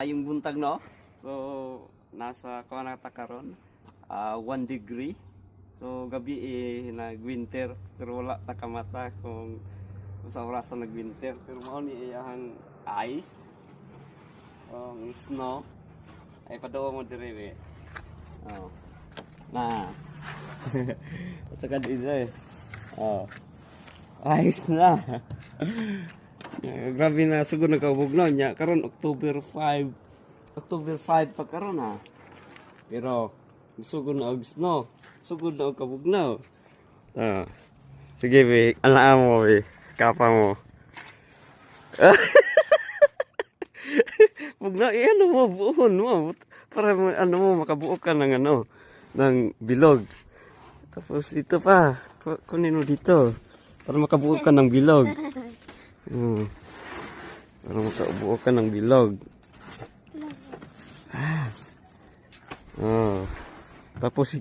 Yung buntag no. So nasa kuanata karon 1 degree. So gabi nag-winter pero wala ta kamata kung sa orasan nag-winter pero mao ni iyang ice snow ay padawa mo dire oh na at saka dito ice na. Grabe na sugod nagkabugnaw niya karon October 5 pa karon pero sugod na og snow, sugod na og kabugnaw. Sige be, alaan mo be, kapa mo. Bugnaw ano mo buhon mo para mo makabuo ka ng ng bilog. Tapos ito pa, kunin mo dito para makabuo ka ng bilog. Para makabuo ka ng bilog. Tapos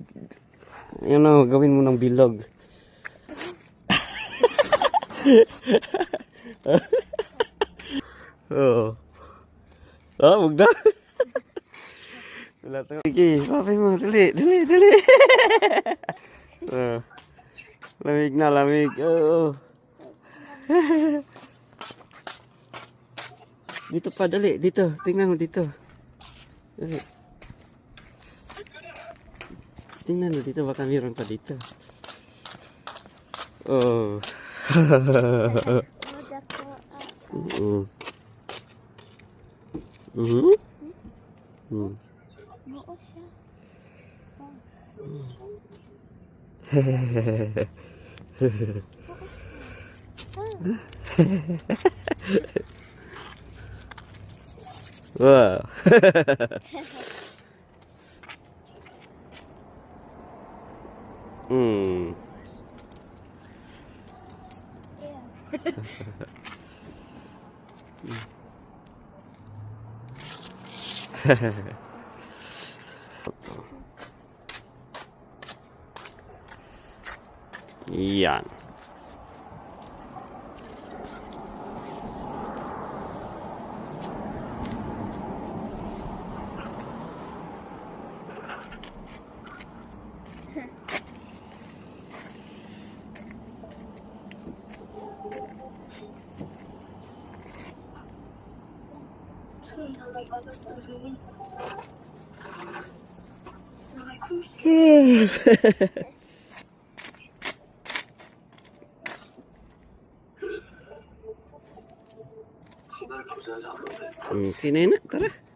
gawin mo ng bilog. Wag na. Wala to. Sige, papay mo, dali. Lamig na, lamig. Dito pa, dali. Dito. Tingnan mo dito. Dali. Tingnan mo dito. Baka mayroon pa dito. Wow. Yan. Okay na yun. Tara.